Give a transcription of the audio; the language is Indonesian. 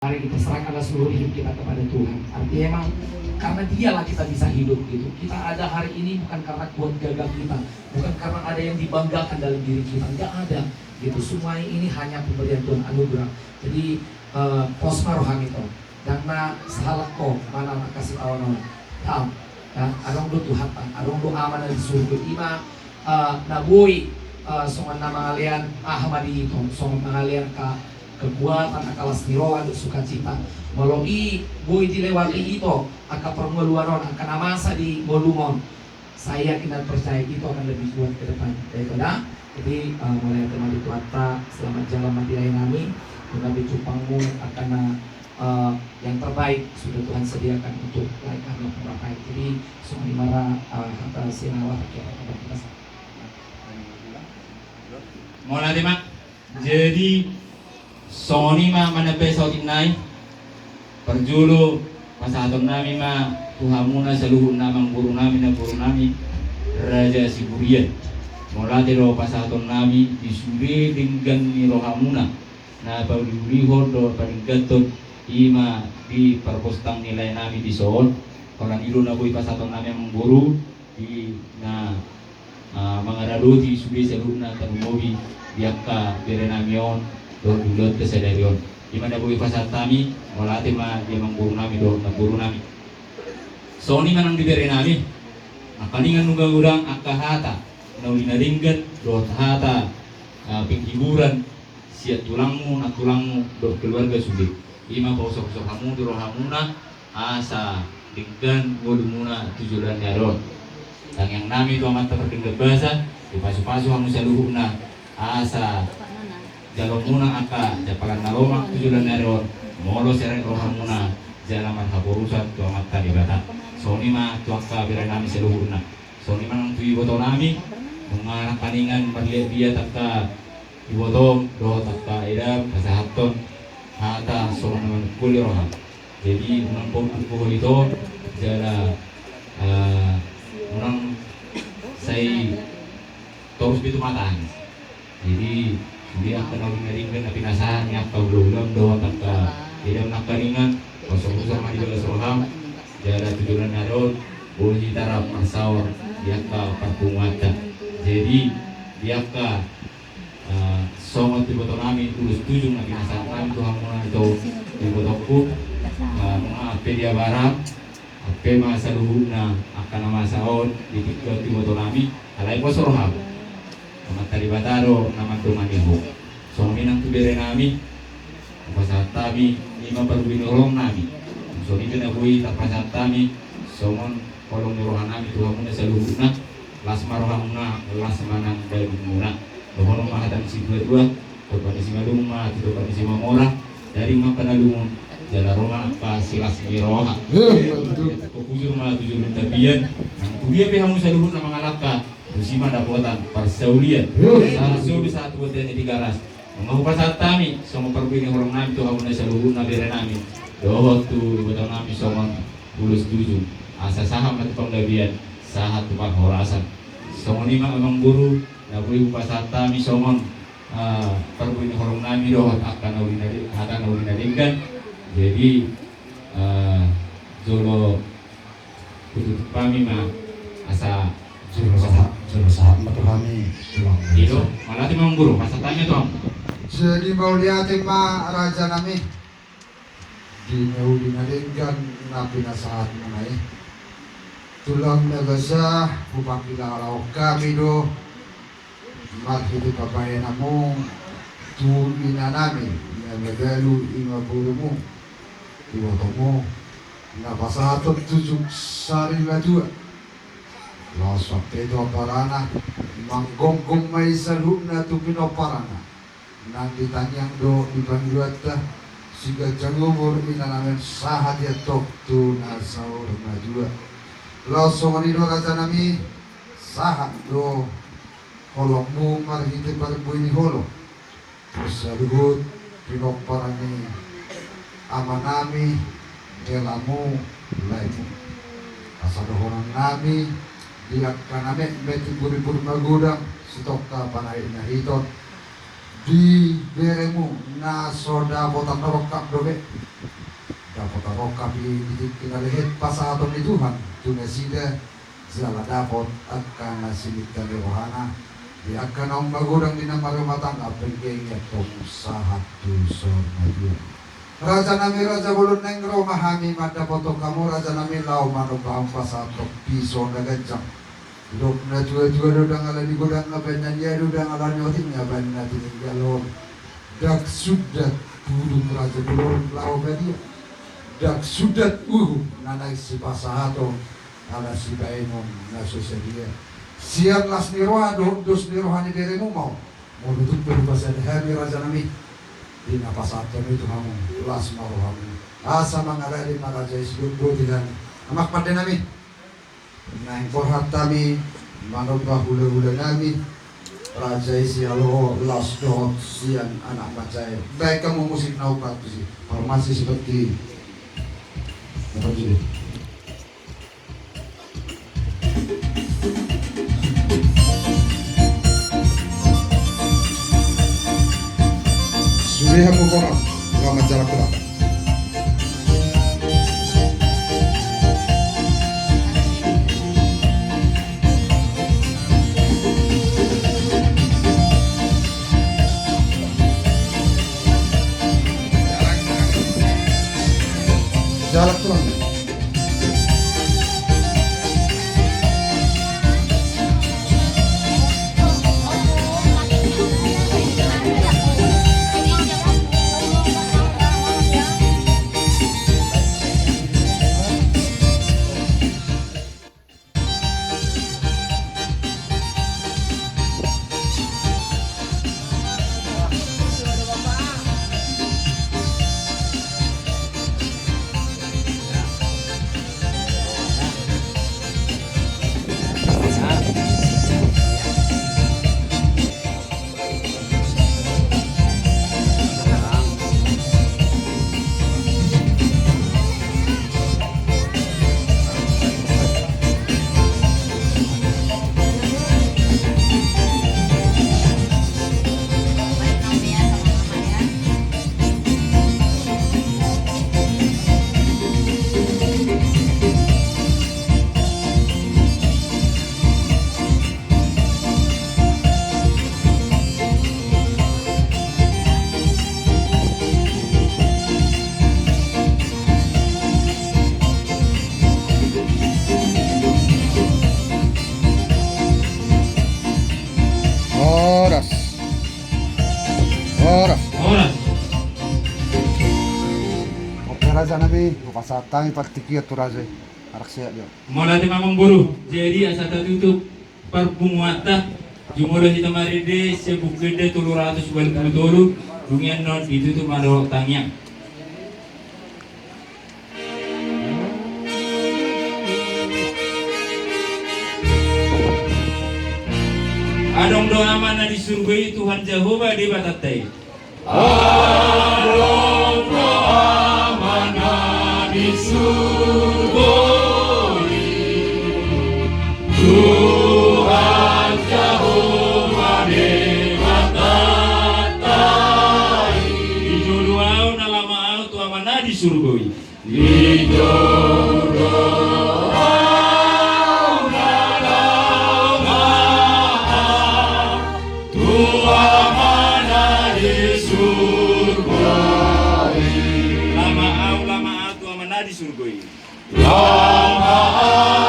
Mari kita serahkanlah seluruh hidup kita kepada Tuhan. Artinya emang karena dialah kita bisa hidup gitu. Kita ada hari ini bukan karena kuat gagah kita, bukan karena ada yang dibanggakan dalam diri kita, nggak ada gitu. Semua ini hanya pemberian Tuhan, anugerah. Jadi posma rohani itu karena salah ko mana nak kasih awan tam arong do Tuhan, arong do aman di surga ima nabui songan nama kalian ahmadi itu songan kalian kekuatan akalas niroan sukacita melalui boy dilewati itu akan permeluanon akan amasa di golumon. Saya kita percaya itu akan lebih kuat ke depan daripada. Jadi mulai teman itu Atta selamat jalan mati lain kami mengambil cupangmu akan yang terbaik sudah Tuhan sediakan untuk lain kami terbaik. Jadi semua dimara kata sinawah kepada kita. Mau nanti mak jadi Sony ma manape sautin nai perjulu pasaton nami ma tuhamuna seluruh namang guru nami na guru nami Raja Siburian molate ro pasaton nami disuri dengan ni rohamuna na pauliho do paling gatot ima di perpostang nilai nami di soon orang ilu na boy pasaton nami ang guru di na mga raduti subi seluruh na tarumobi diakka bere namion do dulot kesedarion di mana boy pasatami molate ma dia mangguru nami do mangguru nami Sony manang dibere nami akalingan nugang urang akahata naulinaringgan do hata penghiburan siat tulangmu nak tulangmu do keluarga sudah ima pausok-usok kamu do rohamuna asa dengan golumuna tujuan yaron yang nami itu amat terdengar bahasa di pasu-pasu kamu seluruhna asa jalur muna aka japalan naroma tujuan naron molo seret rohamuna jalaman hapurusan tuamat tadi bata Sony ma tuaka bira nami seluruhna Sony manang tui boto nami mengarah kaningan perlihat dia takka ibotong doh takka edam kasahaton hata Sony man kuli roham jadi menampung tubuh itu jala menang saya terus itu matang jadi dia akan naringan tapi nasahan yang kau belum doa tak tidak nakaringan kosong-kosong mandi belas roham jalan tujuan narod boleh tarap masawar dia ka perpungatan jadi dia ka songot di botol nami tulus tujuh nabi nasahan kami Tuhan muna itu di botolku mengape dia barang ape masa luhuna akan nama saon di tiga di botol nami alai kosong roham matari bataro nama tumaniho so minang tubere nami pasatami lima perbinolong nami so ni pinabui tapasatami somon kolong rohan nami tuhamuna seluruhna lasma rohamuna lasmanang dari muna bohong mahatan si dua kepada si maluma kepada si mamora dari makanalungun jala roma apa silas miroha kujur malah tujuh tabian kudia pehamu seluruhna mangalaka Rusima dapotan persaulian sarsu di satu buatnya di garas mengaku pasatami sama perbini orang nami tuh hamun seluruh nabi nami doh tu buat nami sama bulus tujuh asa saham atau penggabian sahat tumpah horasan sama lima memang guru nabi pasatami sama perbini orang nami doh akan naudinaringkan jadi jolo kutu pami mah asa Jurusahap matuhami itu malah di guru pasatanya tuh jadi mau lihatin ma raja nami di nyauli nalinggan nabi na saat mengenai tulang nagasa pupakila alaw kami do maghidi papaya namu tuina nami yang nagalu inga burumu iwotomo napasatot tujuk sari ladua Los waktu itu parana manggonggong may salub na tupino parana nang ditanyang do ibanduat siga jangumur inanamen sahat ya tok tu nasaur najua Los songani do kata nami sahat do holongmu marhite parbu ini holo saluhut pino parani amanami elamu laimu asadohonan nami dia kaname beti puri-puri magudang sitokta panay na hiton di beremu na soda botan rokap dobe dapat rokap di kinalehet pasaton di Tuhan tunesida zala dapat akan nasilitkan rohana di akan ang magurang di nama rumah tangga pengkeng atau usaha tu sorna Raja nami raja bulun neng rumah hami mata foto kamu raja nami lau mano bahang pasatok piso na gajang Dok na tua-tua dudang ala di godang ngapain dia dudang ala nyoting ngapain na tininggalon dak sudat turun raja bulun lau dia dak sudat nanay si pasahato ala si bainon na susedia siang las niroado dos nirohani dere mo mau duduk berbahasa hari raja nami di napasato itu kamu las marohamu asa mangarali maraja isbut budihan amak pada nami nah borhat kami manubah hula-hula nami raja isi alo las dot siang anak macai baik kamu musik naupat sih formasi seperti apa sih sudah aku korang lama jarak berapa jarak turun raja nabi pasatang partikiat tu raja arak siap dia Mula di mamang buru jadi asa tutup perpumuata jumlah kita mari de sebuk gede 390 dungian non itu tuh mado tangnya adong doa mana di surga Tuhan Jehovah di batatai adong doa mana di surga Tuhan Jehovah di batatai di jodoh na lama tu mana di surga di jodoh di surga lama